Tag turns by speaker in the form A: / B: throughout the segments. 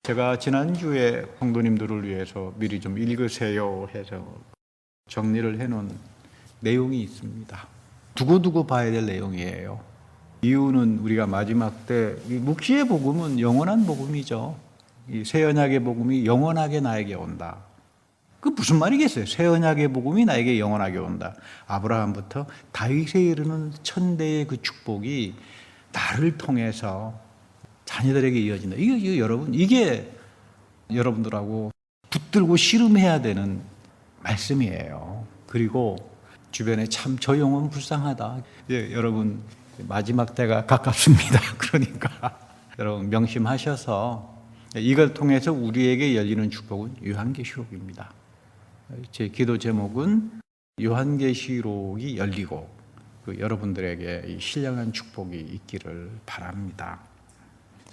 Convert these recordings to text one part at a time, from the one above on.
A: 제가 지난주에 성도님들을 위해서 미리 좀 읽으세요 해서 정리를 해놓은 내용이 있습니다. 두고두고 봐야 될 내용이에요. 이유는 우리가 마지막 때 이 묵시의 복음은 영원한 복음이죠. 이 새 언약의 복음이 영원하게 나에게 온다. 그 무슨 말이겠어요? 새 언약의 복음이 나에게 영원하게 온다. 아브라함부터 다윗에 이르는 천대의 그 축복이 나를 통해서 자녀들에게 이어진다. 이게 여러분, 이게 여러분들하고 붙들고 씨름해야 되는 말씀이에요. 그리고 주변에 참 저 영혼 불쌍하다. 여러분 마지막 때가 가깝습니다. 그러니까 여러분 명심하셔서 이걸 통해서 우리에게 열리는 축복은 요한계시록입니다. 제 기도 제목은 요한계시록이 열리고 여러분들에게 이 신령한 축복이 있기를 바랍니다.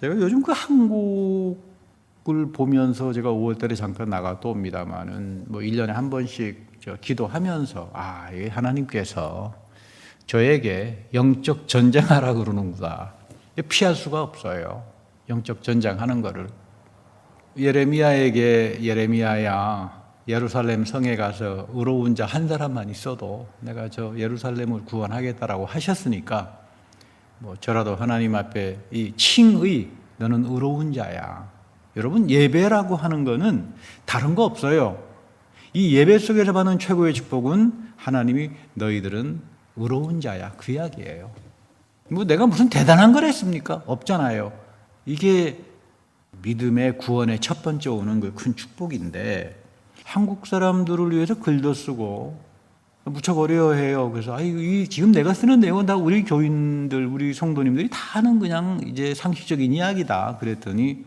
A: 제가 요즘 그 한국을 보면서 제가 5월달에 잠깐 나갔다 옵니다만은 뭐 1년에 한 번씩 기도하면서 하나님께서 저에게 영적 전쟁하라 그러는구나. 피할 수가 없어요. 영적 전쟁하는 거를. 예레미야야 예루살렘 성에 가서 의로운 자 한 사람만 있어도 내가 저 예루살렘을 구원하겠다라고 하셨으니까 뭐 저라도 하나님 앞에 이 칭의 너는 의로운 자야. 여러분 예배라고 하는 거는 다른 거 없어요. 이 예배 속에서 받는 최고의 축복은 하나님이 너희들은 의로운 자야. 그 이야기예요. 뭐 내가 무슨 대단한 걸 했습니까? 없잖아요. 이게 믿음의 구원의 첫 번째 오는 그 큰 축복인데 한국 사람들을 위해서 글도 쓰고 무척 어려워해요. 그래서 지금 내가 쓰는 내용은 다 우리 교인들, 우리 성도님들이 다 하는 그냥 이제 상식적인 이야기다. 그랬더니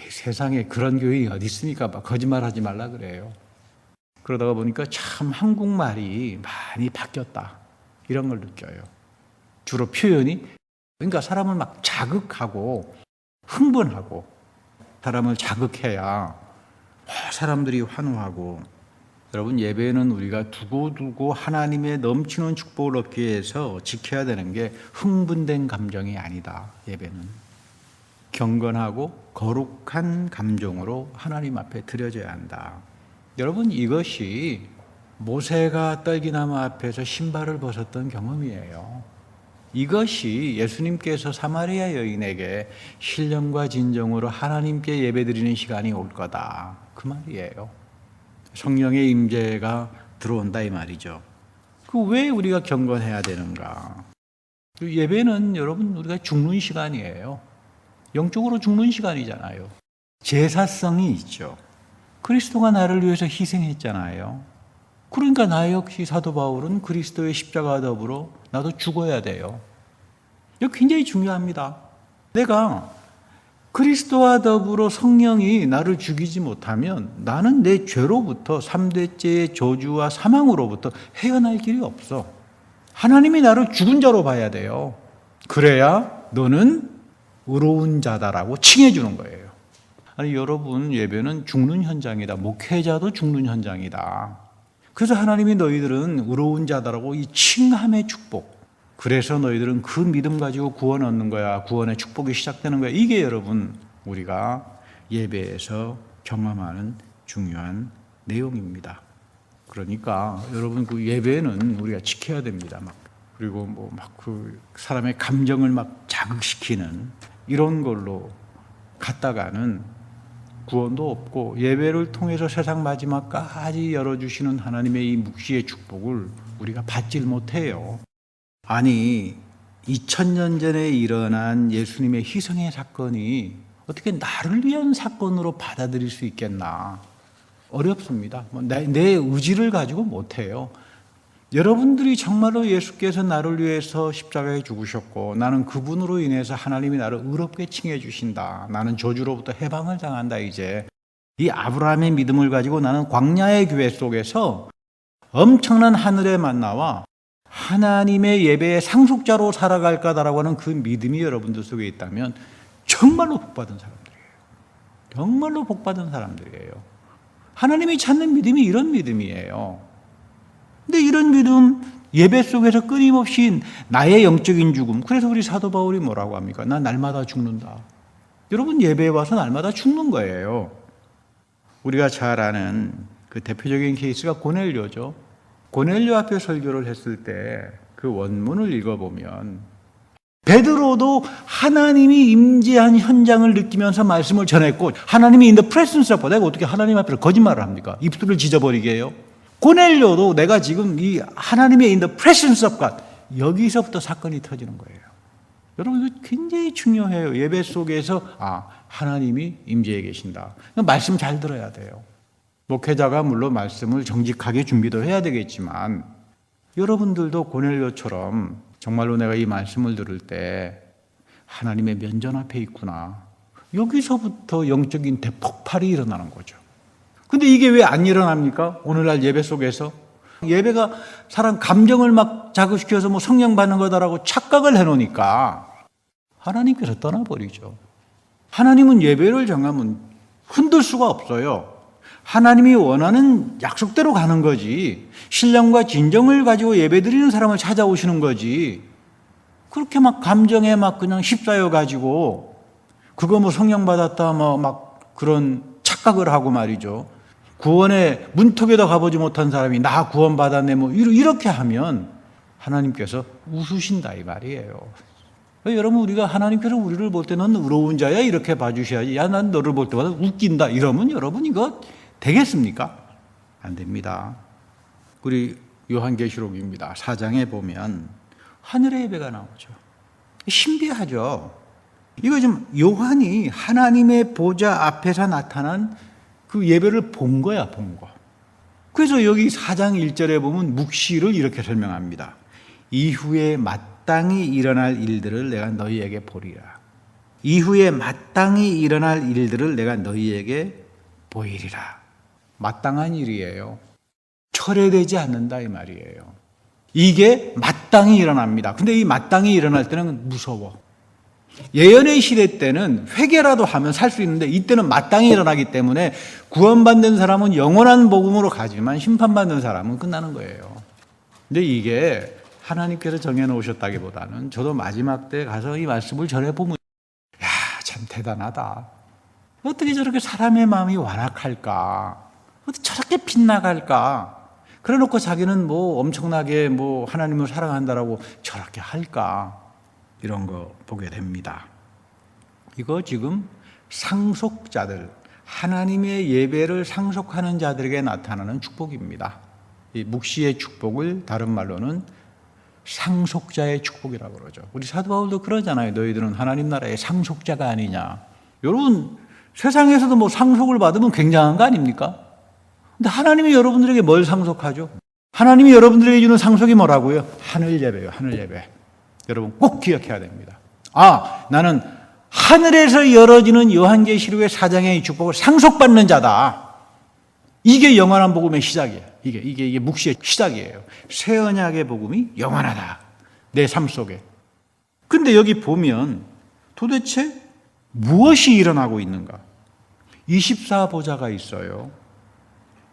A: 세상에 그런 교인이 어디 있습니까? 막 거짓말하지 말라 그래요. 그러다가 보니까 참 한국말이 많이 바뀌었다. 이런 걸 느껴요. 주로 표현이 그러니까 사람을 막 자극하고 흥분하고 사람을 자극해야 사람들이 환호하고. 여러분 예배는 우리가 두고두고 하나님의 넘치는 축복을 얻기 위해서 지켜야 되는 게 흥분된 감정이 아니다. 예배는 경건하고 거룩한 감정으로 하나님 앞에 드려져야 한다. 여러분 이것이 모세가 떨기나무 앞에서 신발을 벗었던 경험이에요. 이것이 예수님께서 사마리아 여인에게 신령과 진정으로 하나님께 예배드리는 시간이 올 거다. 그 말이에요. 성령의 임재가 들어온다 이 말이죠. 그 왜 우리가 경건해야 되는가? 예배는 여러분 우리가 죽는 시간이에요. 영적으로 죽는 시간이잖아요. 제사성이 있죠. 그리스도가 나를 위해서 희생했잖아요. 그러니까 나 역시 사도 바울은 그리스도의 십자가와 더불어 나도 죽어야 돼요. 이거 굉장히 중요합니다. 내가 그리스도와 더불어 성령이 나를 죽이지 못하면 나는 내 죄로부터 3대째의 저주와 사망으로부터 헤어날 길이 없어. 하나님이 나를 죽은 자로 봐야 돼요. 그래야 너는 의로운 자다라고 칭해 주는 거예요. 아니 여러분 예배는 죽는 현장이다. 목회자도 죽는 현장이다. 그래서 하나님이 너희들은 의로운 자다라고 이 칭함의 축복. 그래서 너희들은 그 믿음 가지고 구원 얻는 거야. 구원의 축복이 시작되는 거야. 이게 여러분 우리가 예배에서 경험하는 중요한 내용입니다. 그러니까 여러분 그 예배는 우리가 지켜야 됩니다. 그리고 그 사람의 감정을 자극시키는 이런 걸로 갔다가는 구원도 없고 예배를 통해서 세상 마지막까지 열어주시는 하나님의 이 묵시의 축복을 우리가 받질 못해요. 아니 2000년 전에 일어난 예수님의 희생의 사건이 어떻게 나를 위한 사건으로 받아들일 수 있겠나? 어렵습니다. 내 의지를 가지고 못해요. 여러분들이 정말로 예수께서 나를 위해서 십자가에 죽으셨고 나는 그분으로 인해서 하나님이 나를 의롭게 칭해 주신다. 나는 저주로부터 해방을 당한다. 이제 이 아브라함의 믿음을 가지고 나는 광야의 교회 속에서 엄청난 하늘의 만나와 하나님의 예배의 상속자로 살아갈 거다라고 하는 그 믿음이 여러분들 속에 있다면 정말로 복받은 사람들이에요. 정말로 복받은 사람들이에요. 하나님이 찾는 믿음이 이런 믿음이에요. 근데 이런 믿음 예배 속에서 끊임없이 나의 영적인 죽음. 그래서 우리 사도 바울이 뭐라고 합니까? 난 날마다 죽는다. 여러분 예배에 와서 날마다 죽는 거예요. 우리가 잘 아는 그 대표적인 케이스가 고넬료죠. 고넬료 앞에 설교를 했을 때 그 원문을 읽어보면 베드로도 하나님이 임재한 현장을 느끼면서 말씀을 전했고 하나님이 in the presence of 내가 어떻게 하나님 앞에서 거짓말을 합니까? 입술을 지져버리게 해요. 고넬료도 내가 지금 이 하나님의 in the presence of God 여기서부터 사건이 터지는 거예요. 여러분 이거 굉장히 중요해요. 예배 속에서 하나님이 임재해 계신다. 말씀 잘 들어야 돼요. 목회자가 물론 말씀을 정직하게 준비도 해야 되겠지만 여러분들도 고넬료처럼 정말로 내가 이 말씀을 들을 때 하나님의 면전 앞에 있구나. 여기서부터 영적인 대폭발이 일어나는 거죠. 근데 이게 왜 안 일어납니까? 오늘날 예배 속에서 예배가 사람 감정을 막 자극시켜서 뭐 성령 받는 거다라고 착각을 해놓으니까 하나님께서 떠나버리죠. 하나님은 예배를 정하면 흔들 수가 없어요. 하나님이 원하는 약속대로 가는 거지. 신령과 진정을 가지고 예배드리는 사람을 찾아오시는 거지. 그렇게 막 감정에 막 그냥 휩싸여 가지고 그거 뭐 성령 받았다 뭐 막 그런 착각을 하고 말이죠. 구원의 문턱에도 가보지 못한 사람이 나 구원 받았네 뭐 이렇게 하면 하나님께서 웃으신다 이 말이에요. 여러분 우리가 하나님께서 우리를 볼 때는 의로운 자야 이렇게 봐주셔야지. 야 난 너를 볼 때마다 웃긴다 이러면 여러분 이거 되겠습니까? 안 됩니다. 우리 요한계시록입니다. 4장에 보면 하늘의 예배가 나오죠. 신비하죠. 이거 좀 요한이 하나님의 보좌 앞에서 나타난 그 예배를 본 거야, 본 거. 그래서 여기 4장 1절에 보면 묵시를 이렇게 설명합니다. 이후에 마땅히 일어날 일들을 내가 너희에게 보리라. 이후에 마땅히 일어날 일들을 내가 너희에게 보이리라. 마땅한 일이에요. 철회되지 않는다 이 말이에요. 이게 마땅히 일어납니다. 근데 이 마땅히 일어날 때는 무서워. 예언의 시대 때는 회개라도 하면 살 수 있는데 이때는 마땅히 일어나기 때문에 구원받는 사람은 영원한 복음으로 가지만 심판받는 사람은 끝나는 거예요. 근데 이게 하나님께서 정해놓으셨다기보다는 저도 마지막 때 가서 이 말씀을 전해보면 야, 참 대단하다. 어떻게 저렇게 사람의 마음이 완악할까? 어떻게 저렇게 빗나갈까? 그래 놓고 자기는 뭐 엄청나게 뭐 하나님을 사랑한다라고 저렇게 할까? 이런 거 보게 됩니다. 이거 지금 상속자들, 하나님의 예배를 상속하는 자들에게 나타나는 축복입니다. 이 묵시의 축복을 다른 말로는 상속자의 축복이라고 그러죠. 우리 사도 바울도 그러잖아요. 너희들은 하나님 나라의 상속자가 아니냐. 여러분 세상에서도 뭐 상속을 받으면 굉장한 거 아닙니까? 근데 하나님이 여러분들에게 뭘 상속하죠? 하나님이 여러분들에게 주는 상속이 뭐라고요? 하늘 예배요, 하늘 예배. 여러분 꼭 기억해야 됩니다. 나는 하늘에서 열어지는 요한계시록의 4장의 축복을 상속받는 자다. 이게 영원한 복음의 시작이에요. 이게 묵시의 시작이에요. 새 언약의 복음이 영원하다. 내 삶 속에. 근데 여기 보면 도대체 무엇이 일어나고 있는가? 24보좌가 있어요.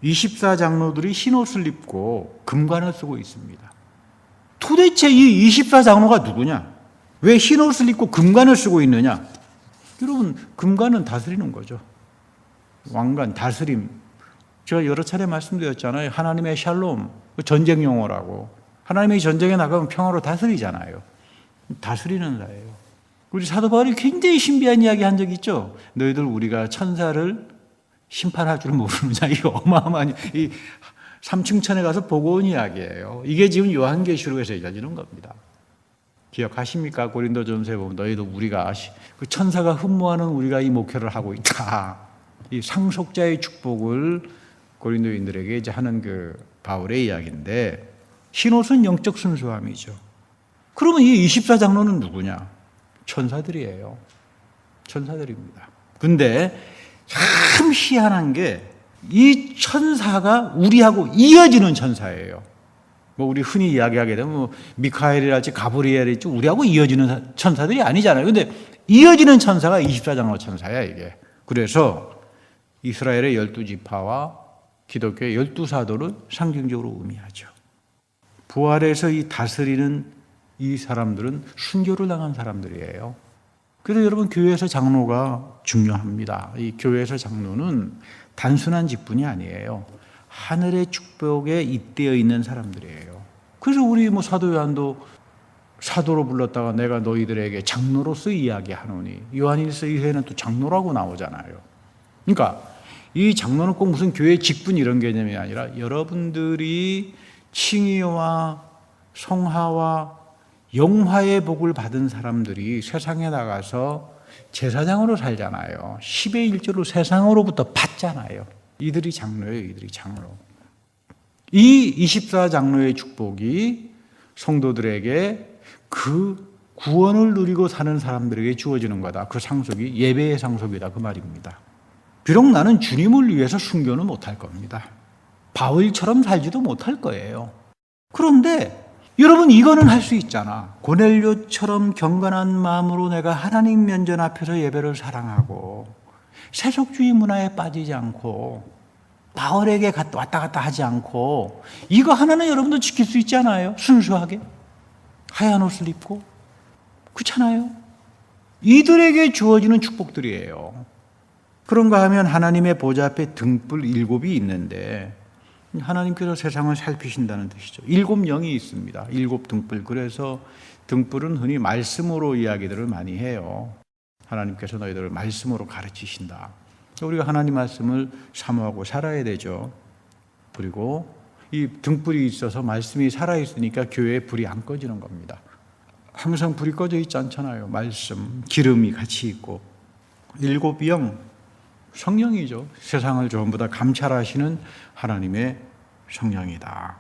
A: 24장로들이 흰옷을 입고 금관을 쓰고 있습니다. 도대체 이 24장로가 누구냐? 왜 흰옷을 입고 금관을 쓰고 있느냐? 여러분, 금관은 다스리는 거죠. 왕관, 다스림. 제가 여러 차례 말씀드렸잖아요. 하나님의 샬롬, 전쟁 용어라고. 하나님이 전쟁에 나가면 평화로 다스리잖아요. 다스리는 자예요. 우리 사도 바울이 굉장히 신비한 이야기 한 적 있죠. 너희들 우리가 천사를 심판할 줄 모르느냐. 이거 어마어마한 이 3층 천에 가서 보고 온 이야기예요. 이게 지금 요한계시록에서 이루어지는 겁니다. 기억하십니까? 고린도전서에 보면 너희도 우리가 그 천사가 흠모하는 우리가 이 목회를 하고 있다. 이 상속자의 축복을 고린도인들에게 이제 하는 그 바울의 이야기인데 흰옷은 영적 순수함이죠. 그러면 이 24장로는 누구냐? 천사들이에요. 천사들입니다. 근데 참 희한한 게 이 천사가 우리하고 이어지는 천사예요. 뭐 우리 흔히 이야기하게 되면 뭐 미카엘이랄지 가브리엘이랄지 우리하고 이어지는 천사들이 아니잖아요. 근데 이어지는 천사가 24장로 천사야 이게. 그래서 이스라엘의 12지파와 기독교의 12사도를 상징적으로 의미하죠. 부활에서 이 다스리는 이 사람들은 순교를 당한 사람들이에요. 그래서 여러분, 교회에서 장로가 중요합니다. 이 교회에서 장로는 단순한 직분이 아니에요. 하늘의 축복에 잇대어 있는 사람들이에요. 그래서 우리 사도 요한도 사도로 불렀다가 내가 너희들에게 장로로서 이야기하노니, 요한일서 2서에는 또 장로라고 나오잖아요. 그러니까 이 장로는 꼭 무슨 교회 직분 이런 개념이 아니라 여러분들이 칭의와 성화와 영화의 복을 받은 사람들이 세상에 나가서 제사장으로 살잖아요. 10의 1조로 세상으로부터 받잖아요. 이들이 장로예요. 이들이 장로. 이 24장로의 축복이 성도들에게 그 구원을 누리고 사는 사람들에게 주어지는 거다. 그 상속이 예배의 상속이다. 그 말입니다. 비록 나는 주님을 위해서 순교는 못할 겁니다. 바울처럼 살지도 못할 거예요. 그런데 여러분, 이거는 할 수 있잖아. 고넬료처럼 경건한 마음으로 내가 하나님 면전 앞에서 예배를 사랑하고 세속주의 문화에 빠지지 않고 바울에게 왔다 갔다 하지 않고, 이거 하나는 여러분도 지킬 수 있지 않아요? 순수하게 하얀 옷을 입고. 그렇잖아요? 이들에게 주어지는 축복들이에요. 그런가 하면 하나님의 보좌 앞에 등불 7이 있는데, 하나님께서 세상을 살피신다는 뜻이죠. 7영이 있습니다. 7등불. 그래서 등불은 흔히 말씀으로 이야기들을 많이 해요. 하나님께서 너희들을 말씀으로 가르치신다. 우리가 하나님 말씀을 사모하고 살아야 되죠. 그리고 이 등불이 있어서 말씀이 살아있으니까 교회에 불이 안 꺼지는 겁니다. 항상 불이 꺼져 있지 않잖아요. 말씀, 기름이 같이 있고. 7영, 성령이죠. 세상을 전부 다 감찰하시는 하나님의 성령이다.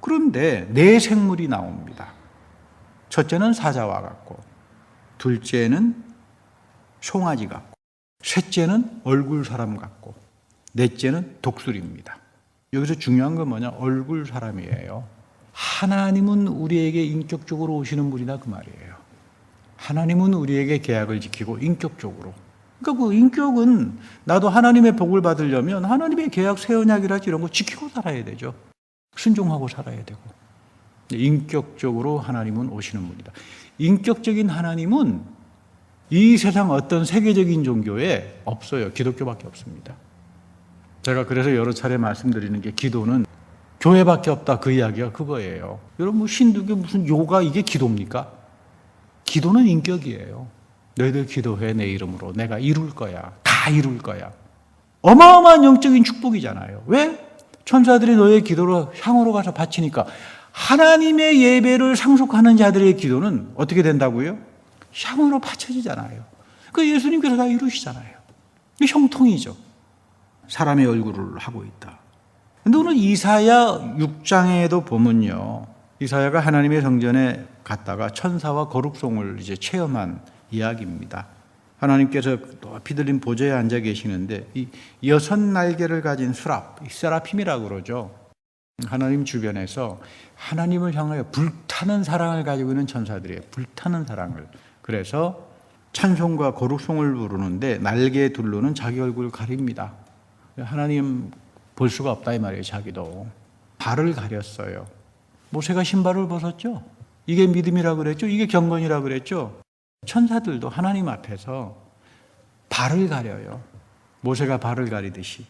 A: 그런데 네 생물이 나옵니다. 첫째는 사자와 같고, 둘째는 송아지 같고, 셋째는 얼굴 사람 같고, 넷째는 독수리입니다. 여기서 중요한 건 뭐냐? 얼굴 사람이에요. 하나님은 우리에게 인격적으로 오시는 분이다, 그 말이에요. 하나님은 우리에게 계약을 지키고 인격적으로. 그러니까 그 인격은 나도 하나님의 복을 받으려면 하나님의 계약, 새 언약이라지 이런 거 지키고 살아야 되죠. 순종하고 살아야 되고. 인격적으로 하나님은 오시는 분이다. 인격적인 하나님은 이 세상 어떤 세계적인 종교에 없어요. 기독교밖에 없습니다. 제가 그래서 여러 차례 말씀드리는 게, 기도는 교회밖에 없다, 그 이야기가 그거예요. 여러분, 신두교 무슨 요가 이게 기도입니까? 기도는 인격이에요. 너희들 기도해 내 이름으로. 내가 이룰 거야. 다 이룰 거야. 어마어마한 영적인 축복이잖아요. 왜? 천사들이 너의 기도로 향으로 가서 바치니까. 하나님의 예배를 상속하는 자들의 기도는 어떻게 된다고요? 향으로 바쳐지잖아요. 그 예수님께서 다 이루시잖아요. 이게 형통이죠. 사람의 얼굴을 하고 있다. 근데 오늘 이사야 6장에도 보면요, 이사야가 하나님의 성전에 갔다가 천사와 거룩송을 이제 체험한 이야기입니다. 하나님께서 높이 들린 보좌에 앉아 계시는데, 이 6날개를 가진 세라핌이라고 그러죠. 하나님 주변에서 하나님을 향하여 불타는 사랑을 가지고 있는 천사들이에요. 불타는 사랑을. 그래서 찬송과 거룩송을 부르는데 날개 둘로는 자기 얼굴을 가립니다. 하나님 볼 수가 없다 이 말이에요. 자기도 발을 가렸어요. 모세가 신발을 벗었죠. 이게 믿음이라고 그랬죠. 이게 경건이라고 그랬죠. 천사들도 하나님 앞에서 발을 가려요. 모세가 발을 가리듯이.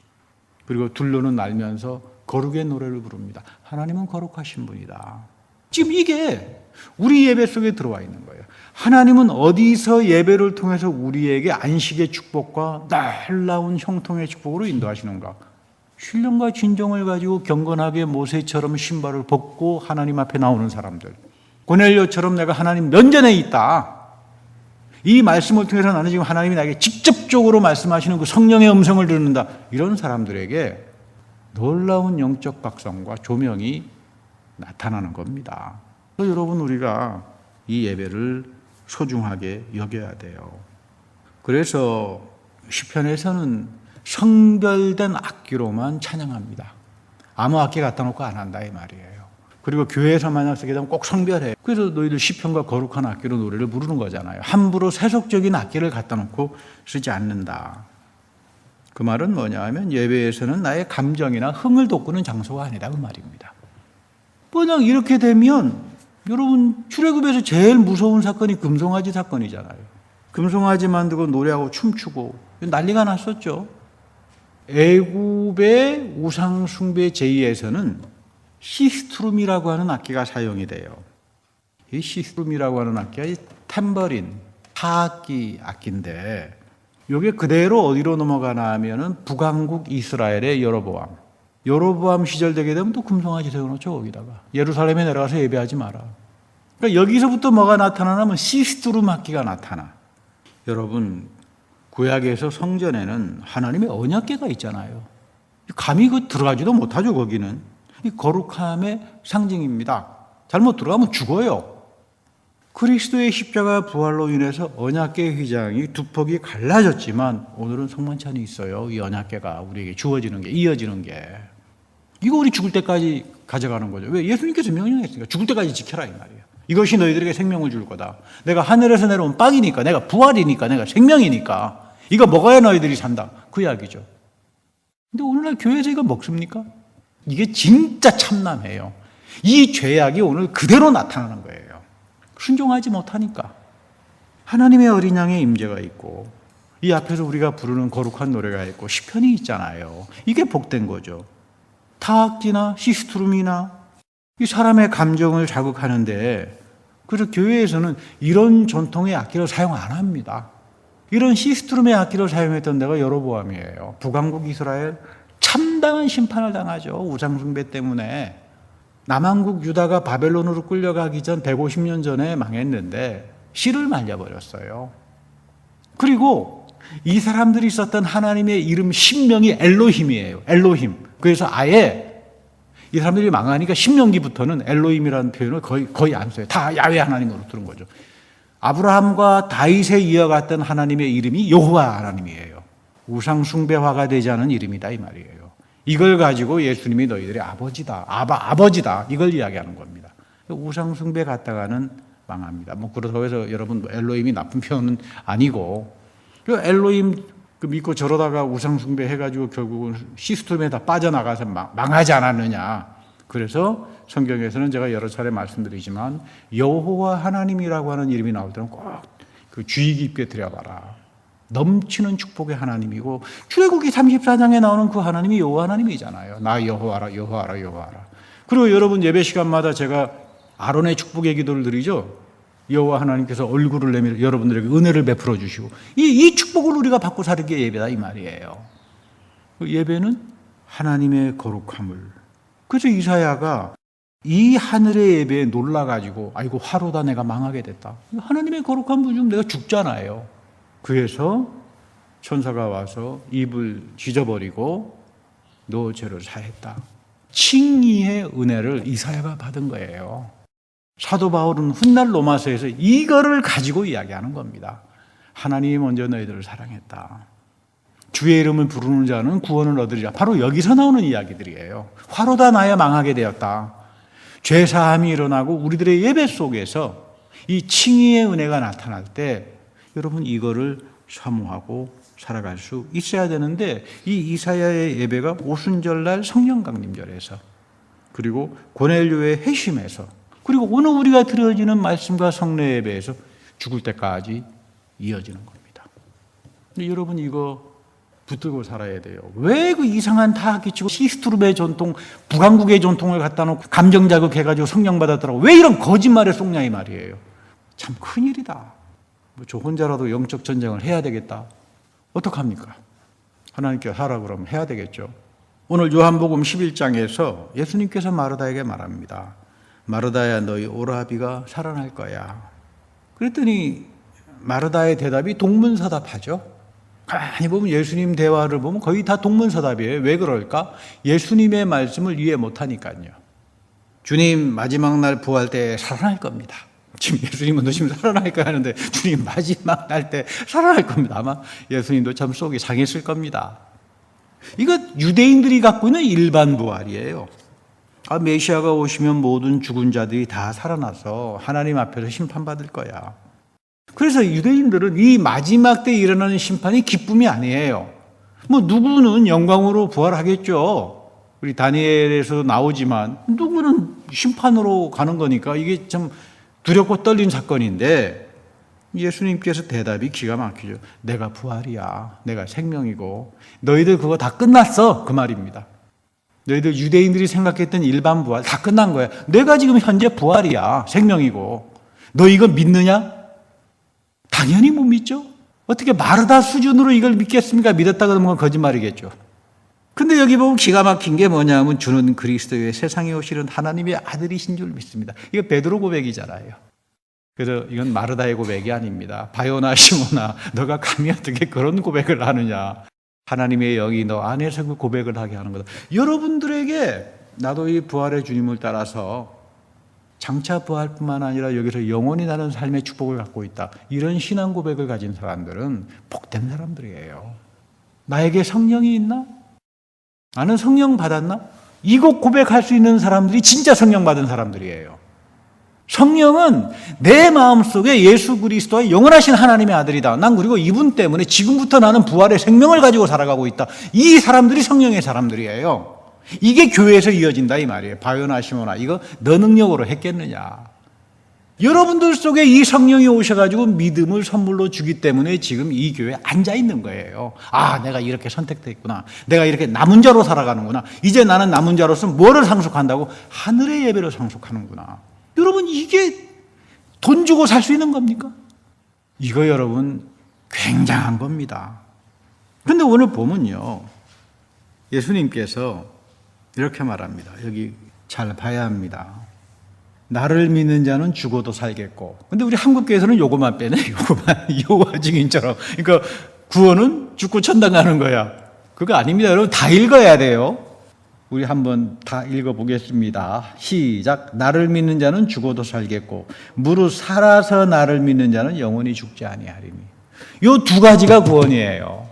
A: 그리고 둘로는 날면서 거룩의 노래를 부릅니다. 하나님은 거룩하신 분이다. 지금 이게 우리 예배 속에 들어와 있는 거예요. 하나님은 어디서 예배를 통해서 우리에게 안식의 축복과 놀라운 형통의 축복으로 인도하시는가? 신령과 진정을 가지고 경건하게 모세처럼 신발을 벗고 하나님 앞에 나오는 사람들. 고넬료처럼 내가 하나님 면전에 있다. 이 말씀을 통해서 나는 지금 하나님이 나에게 직접적으로 말씀하시는 그 성령의 음성을 듣는다. 이런 사람들에게 놀라운 영적 각성과 조명이 나타나는 겁니다. 그래서 여러분, 우리가 이 예배를 소중하게 여겨야 돼요. 그래서 시편에서는 성별된 악기로만 찬양합니다. 아무 악기 갖다 놓고 안 한다 이 말이에요. 그리고 교회에서 만약 쓰게 되면 꼭 성별해. 그래서 너희들 시편과 거룩한 악기로 노래를 부르는 거잖아요. 함부로 세속적인 악기를 갖다 놓고 쓰지 않는다. 그 말은 뭐냐 하면, 예배에서는 나의 감정이나 흥을 돋구는 장소가 아니다 그 말입니다. 그냥 이렇게 되면 여러분, 출애굽에서 제일 무서운 사건이 금송아지 사건이잖아요. 금송아지 만들고 노래하고 춤추고 난리가 났었죠. 애굽의 우상숭배 제의에서는 시스트룸이라고 하는 악기가 사용이 돼요. 이 시스트룸이라고 하는 악기가 탬버린, 타악기 악기인데 이게 그대로 어디로 넘어가나 하면은 북왕국 이스라엘의 여로보암 시절 되게 되면 또 금송아지 세워놓죠. 거기다가 예루살렘에 내려가서 예배하지 마라. 그러니까 여기서부터 뭐가 나타나냐면 시스트룸 악기가 나타나. 여러분, 구약에서 성전에는 하나님의 언약궤가 있잖아요. 감히 들어가지도 못하죠. 거기는 이 거룩함의 상징입니다. 잘못 들어가면 죽어요. 그리스도의 십자가 부활로 인해서 언약궤 휘장이 두 폭이 갈라졌지만 오늘은 성만찬이 있어요. 이 언약궤가 우리에게 주어지는 게, 이어지는 게. 이거 우리 죽을 때까지 가져가는 거죠. 왜? 예수님께서 명령했으니까 죽을 때까지 지켜라 이 말이에요. 이것이 너희들에게 생명을 줄 거다. 내가 하늘에서 내려온 빵이니까, 내가 부활이니까, 내가 생명이니까 이거 먹어야 너희들이 산다. 그 이야기죠. 근데 오늘날 교회에서 이거 먹습니까? 이게 진짜 참남해요. 이 죄악이 오늘 그대로 나타나는 거예요. 순종하지 못하니까. 하나님의 어린 양의 임재가 있고 이 앞에서 우리가 부르는 거룩한 노래가 있고 시편이 있잖아요. 이게 복된 거죠. 타악기나 시스트룸이나 이 사람의 감정을 자극하는데, 그래서 교회에서는 이런 전통의 악기를 사용 안 합니다. 이런 시스트룸의 악기를 사용했던 데가 여로보암이에요. 북왕국 이스라엘 참담한 심판을 당하죠. 우상숭배 때문에. 남왕국 유다가 바벨론으로 끌려가기 전 150년 전에 망했는데 씨를 말려버렸어요. 그리고 이 사람들이 썼던 하나님의 이름 신명이 엘로힘이에요. 엘로힘. 그래서 아예 이 사람들이 망하니까 신명기부터는 엘로힘이라는 표현을 거의 안 써요. 다 야훼 하나님으로 들은 거죠. 아브라함과 다윗에 이어갔던 하나님의 이름이 여호와 하나님이에요. 우상숭배화가 되지 않은 이름이다 이 말이에요. 이걸 가지고 예수님이 너희들의 아버지다, 아버지다 이걸 이야기하는 겁니다. 우상숭배 갔다가는 망합니다. 그렇다고 해서 여러분 엘로힘이 나쁜 표현은 아니고, 엘로힘 믿고 저러다가 우상숭배 해가지고 결국은 시스템에 다 빠져나가서 망하지 않았느냐. 그래서 성경에서는 제가 여러 차례 말씀드리지만 여호와 하나님이라고 하는 이름이 나올 때는 꼭 그 주의 깊게 들여봐라. 넘치는 축복의 하나님이고 출애굽기 34장에 나오는 그 하나님이 여호와 하나님이잖아요. 나 여호와라, 여호와라, 여호와라. 그리고 여러분 예배 시간마다 제가 아론의 축복의 기도를 드리죠. 여호와 하나님께서 얼굴을 내밀어 여러분들에게 은혜를 베풀어 주시고 이 축복을 우리가 받고 사는 게 예배다 이 말이에요. 그 예배는 하나님의 거룩함을. 그래서 이사야가 이 하늘의 예배에 놀라가지고 아이고 화로다 내가 망하게 됐다. 하나님의 거룩한 분 중 내가 죽잖아요. 그래서 천사가 와서 입을 찢어버리고 너 죄를 사했다. 칭의의 은혜를 이사야가 받은 거예요. 사도 바울은 훗날 로마서에서 이거를 가지고 이야기하는 겁니다. 하나님이 먼저 너희들을 사랑했다. 주의 이름을 부르는 자는 구원을 얻으리라. 바로 여기서 나오는 이야기들이에요. 화로다 나야 망하게 되었다. 죄사함이 일어나고 우리들의 예배 속에서 이 칭의의 은혜가 나타날 때 여러분 이거를 사모하고 살아갈 수 있어야 되는데, 이 이사야의 예배가 오순절날 성령강림절에서, 그리고 고넬료의 회심에서, 그리고 오늘 우리가 드려지는 말씀과 성례 예배에서 죽을 때까지 이어지는 겁니다. 근데 여러분 이거 붙들고 살아야 돼요. 왜 그 이상한 타악기치고 시스트룸의 전통, 북왕국의 전통을 갖다 놓고 감정 자극해가지고 성령 받았더라고. 왜 이런 거짓말에 속냐 이 말이에요. 참 큰일이다. 저 혼자라도 영적 전쟁을 해야 되겠다. 어떡합니까? 하나님께서 하라 그러면 해야 되겠죠. 오늘 요한복음 11장에서 예수님께서 마르다에게 말합니다. 마르다야 너희 오라비가 살아날 거야. 그랬더니 마르다의 대답이 동문서답하죠. 가만히 보면 예수님 대화를 보면 거의 다 동문서답이에요. 왜 그럴까? 예수님의 말씀을 이해 못하니까요. 주님 마지막 날 부활 때 살아날 겁니다. 지금 예수님은 너 지금 살아날 거야 하는데 주님 마지막 날 때 살아날 겁니다. 아마 예수님도 참 속이 상했을 겁니다. 이거 유대인들이 갖고 있는 일반 부활이에요. 메시아가 오시면 모든 죽은 자들이 다 살아나서 하나님 앞에서 심판받을 거야. 그래서 유대인들은 이 마지막 때 일어나는 심판이 기쁨이 아니에요. 누구는 영광으로 부활하겠죠. 우리 다니엘에서 나오지만 누구는 심판으로 가는 거니까 이게 참 두렵고 떨린 사건인데, 예수님께서 대답이 기가 막히죠. 내가 부활이야. 내가 생명이고 너희들 그거 다 끝났어. 그 말입니다. 너희들 유대인들이 생각했던 일반 부활 다 끝난 거야. 내가 지금 현재 부활이야. 생명이고 너 이거 믿느냐? 당연히 못 믿죠. 어떻게 마르다 수준으로 이걸 믿겠습니까? 믿었다 그러면 그건 거짓말이겠죠. 근데 여기 보면 기가 막힌 게 뭐냐면 주는 그리스도의 세상에 오시는 하나님의 아들이신 줄 믿습니다. 이거 베드로 고백이잖아요. 그래서 이건 마르다의 고백이 아닙니다. 바요나 시모나 너가 감히 어떻게 그런 고백을 하느냐. 하나님의 영이 너 안에서 그 고백을 하게 하는 거다. 여러분들에게 나도 이 부활의 주님을 따라서 장차 부활뿐만 아니라 여기서 영원히 나는 삶의 축복을 갖고 있다. 이런 신앙 고백을 가진 사람들은 복된 사람들이에요. 나에게 성령이 있나? 나는 성령 받았나? 이거 고백할 수 있는 사람들이 진짜 성령 받은 사람들이에요. 성령은 내 마음속에 예수 그리스도의 영원하신 하나님의 아들이다. 난 그리고 이분 때문에 지금부터 나는 부활의 생명을 가지고 살아가고 있다. 이 사람들이 성령의 사람들이에요. 이게 교회에서 이어진다 이 말이에요. 바요나 시모나 이거 너 능력으로 했겠느냐. 여러분들 속에 이 성령이 오셔가지고 믿음을 선물로 주기 때문에 지금 이 교회에 앉아있는 거예요. 아, 내가 이렇게 선택됐구나. 내가 이렇게 남은 자로 살아가는구나. 이제 나는 남은 자로서 뭐를 상속한다고? 하늘의 예배를 상속하는구나. 여러분 이게 돈 주고 살 수 있는 겁니까? 이거 여러분 굉장한 겁니다. 그런데 오늘 보면요. 예수님께서 이렇게 말합니다. 여기 잘 봐야 합니다. 나를 믿는 자는 죽어도 살겠고. 근데 우리 한국교회에서는 요거만 빼네. 요거만. 여호와 증인처럼. 그러니까 구원은 죽고 천당 가는 거야. 그거 아닙니다. 여러분 다 읽어야 돼요. 우리 한번 다 읽어보겠습니다. 시작. 나를 믿는 자는 죽어도 살겠고 무릇 살아서 나를 믿는 자는 영원히 죽지 아니하리니. 요 두 가지가 구원이에요.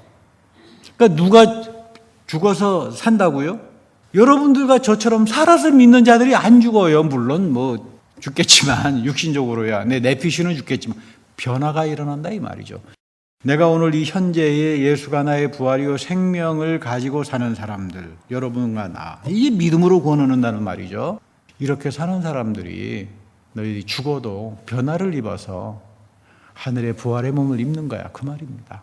A: 그러니까 누가 죽어서 산다고요? 여러분들과 저처럼 살아서 믿는 자들이 안 죽어요. 물론 뭐 죽겠지만 육신적으로야 내 피시는 죽겠지만 변화가 일어난다 이 말이죠. 내가 오늘 이 현재의 예수가 나의 부활이요 생명을 가지고 사는 사람들, 여러분과 나, 이 믿음으로 구원 얻는다는 말이죠. 이렇게 사는 사람들이 너희들이 죽어도 변화를 입어서 하늘의 부활의 몸을 입는 거야 그 말입니다.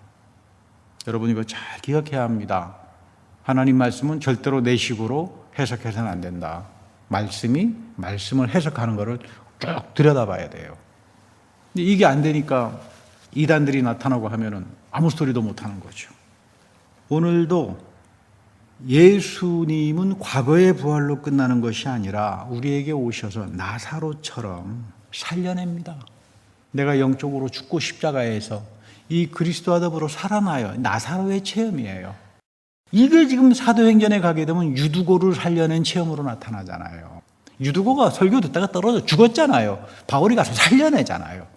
A: 여러분 이거 잘 기억해야 합니다. 하나님 말씀은 절대로 내 식으로 해석해서는 안 된다. 말씀이 말씀을 해석하는 것을 쭉 들여다봐야 돼요. 근데 이게 안 되니까 이단들이 나타나고 하면은 아무 소리도 못 하는 거죠. 오늘도 예수님은 과거의 부활로 끝나는 것이 아니라 우리에게 오셔서 나사로처럼 살려냅니다. 내가 영적으로 죽고 십자가에서 이 그리스도와 더불어 살아나요. 나사로의 체험이에요. 이게 지금 사도행전에 가게 되면 유두고를 살려낸 체험으로 나타나잖아요. 유두고가 설교 듣다가 떨어져 죽었잖아요. 바울이 가서 살려내잖아요.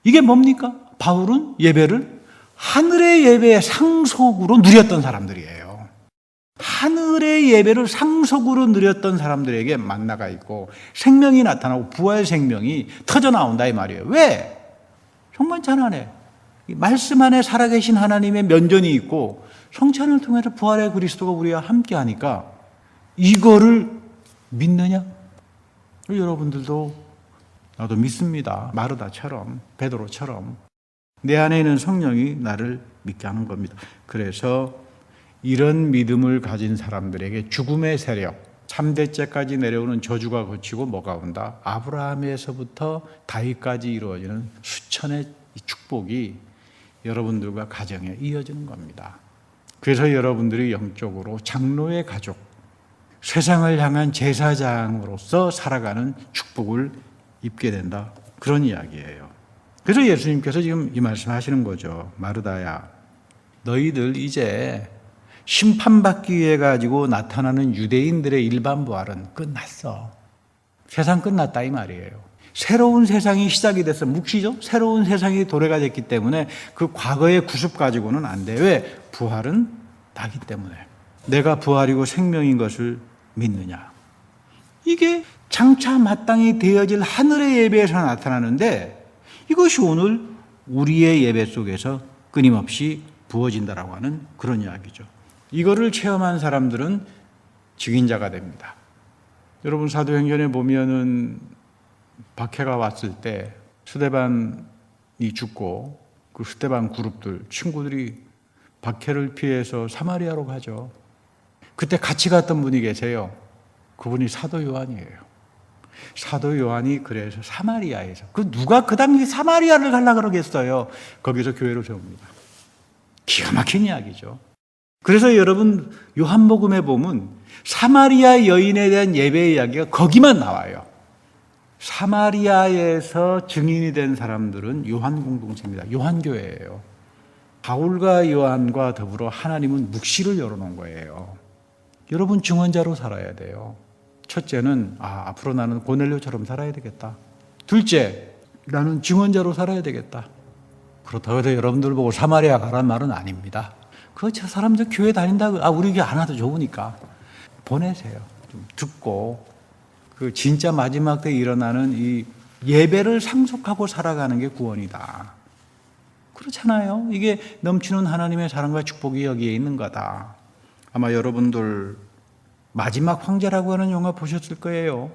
A: 이게 뭡니까? 바울은 예배를 하늘의 예배의 상속으로 누렸던 사람들이에요. 하늘의 예배를 상속으로 누렸던 사람들에게 만나가 있고 생명이 나타나고 부활 생명이 터져 나온다 이 말이에요. 왜? 정말 안에 말씀 안에 살아계신 하나님의 면전이 있고 성찬을 통해서 부활의 그리스도가 우리와 함께 하니까 이거를 믿느냐? 여러분들도 나도 믿습니다. 마르다처럼 베드로처럼 내 안에 있는 성령이 나를 믿게 하는 겁니다. 그래서 이런 믿음을 가진 사람들에게 죽음의 세력, 3대째까지 내려오는 저주가 그치고 뭐가 온다? 아브라함에서부터 다윗까지 이루어지는 수천의 축복이 여러분들과 가정에 이어지는 겁니다. 그래서 여러분들이 영적으로 장로의 가족, 세상을 향한 제사장으로서 살아가는 축복을 입게 된다. 그런 이야기예요. 그래서 예수님께서 지금 이 말씀 하시는 거죠. 마르다야, 너희들 이제 심판받기 위해 가지고 나타나는 유대인들의 일반 부활은 끝났어. 세상 끝났다 이 말이에요. 새로운 세상이 시작이 됐어. 묵시죠? 새로운 세상이 도래가 됐기 때문에 그 과거의 구습 가지고는 안 돼. 왜? 부활은 나기 때문에. 내가 부활이고 생명인 것을 믿느냐. 이게 장차 마땅히 되어질 하늘의 예배에서 나타나는데 이것이 오늘 우리의 예배 속에서 끊임없이 부어진다라고 하는 그런 이야기죠. 이거를 체험한 사람들은 증인자가 됩니다. 여러분 사도행전에 보면은 박해가 왔을 때 스데반 죽고 그 스데반 그룹들 친구들이 박해를 피해서 사마리아로 가죠. 그때 같이 갔던 분이 계세요. 그분이 사도 요한이에요. 사도 요한이 그래서 사마리아에서 누가 그 당시 사마리아를 가려고 그러겠어요. 거기서 교회를 세웁니다. 기가 막힌 이야기죠. 그래서 여러분 요한복음에 보면 사마리아 여인에 대한 예배 이야기가 거기만 나와요. 사마리아에서 증인이 된 사람들은 요한 공동체입니다. 요한교회예요. 바울과 요한과 더불어 하나님은 묵시를 열어놓은 거예요. 여러분 증언자로 살아야 돼요. 첫째는 앞으로 나는 고넬료처럼 살아야 되겠다. 둘째, 나는 증언자로 살아야 되겠다. 그렇다고 해서 여러분들 보고 사마리아 가란 말은 아닙니다. 저 사람들 교회 다닌다고 우리 교회 안 와도 좋으니까 보내세요. 좀 듣고 그 진짜 마지막 때 일어나는 이 예배를 상속하고 살아가는 게 구원이다. 그렇잖아요. 이게 넘치는 하나님의 사랑과 축복이 여기에 있는 거다. 아마 여러분들 마지막 황제라고 하는 영화 보셨을 거예요.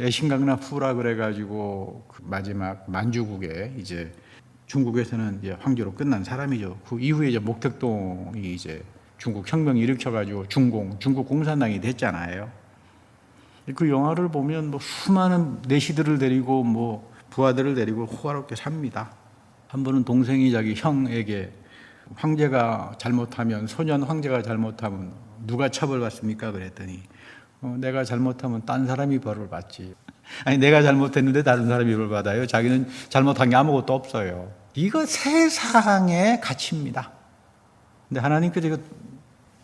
A: 신강나푸라 그래가지고 그 마지막 만주국에 이제 중국에서는 이제 황제로 끝난 사람이죠. 그 이후에 이제 목택동이 이제 중국 혁명 일으켜가지고 중국 공산당이 됐잖아요. 그 영화를 보면 수많은 내시들을 데리고 부하들을 데리고 호화롭게 삽니다. 한 번은 동생이 자기 형에게 황제가 잘못하면 소년 황제가 잘못하면 누가 처벌받습니까? 그랬더니 내가 잘못하면 딴 사람이 벌을 받지. 아니 내가 잘못했는데 다른 사람이 벌을 받아요. 자기는 잘못한 게 아무것도 없어요. 이거 세상의 가치입니다. 근데 하나님께서 이거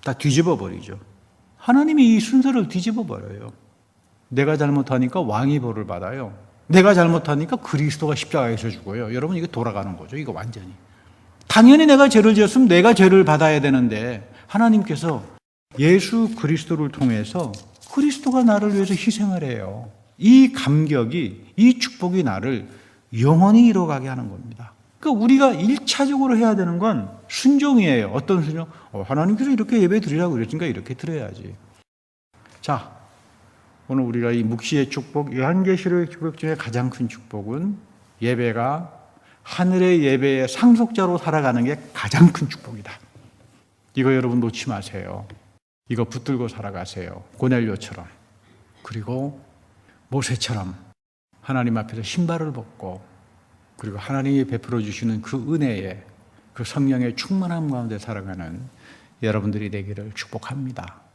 A: 다 뒤집어 버리죠. 하나님이 이 순서를 뒤집어 버려요. 내가 잘못하니까 왕이 벌을 받아요. 내가 잘못하니까 그리스도가 십자가에서 죽어요. 여러분 이거 돌아가는 거죠. 이거 완전히. 당연히 내가 죄를 지었으면 내가 죄를 받아야 되는데 하나님께서 예수 그리스도를 통해서 그리스도가 나를 위해서 희생을 해요. 이 감격이, 이 축복이 나를 영원히 이뤄가게 하는 겁니다. 그러니까 우리가 1차적으로 해야 되는 건 순종이에요. 어떤 순종? 하나님께서 이렇게 예배 드리라고 그랬으니까 이렇게 드려야지. 자, 오늘 우리가 이 묵시의 축복, 요한계시록의 축복 중에 가장 큰 축복은 예배가 하늘의 예배의 상속자로 살아가는 게 가장 큰 축복이다. 이거 여러분 놓지 마세요. 이거 붙들고 살아가세요. 고넬료처럼. 그리고 모세처럼 하나님 앞에서 신발을 벗고 그리고 하나님이 베풀어 주시는 그 은혜에 그 성령의 충만함 가운데 살아가는 여러분들이 되기를 축복합니다.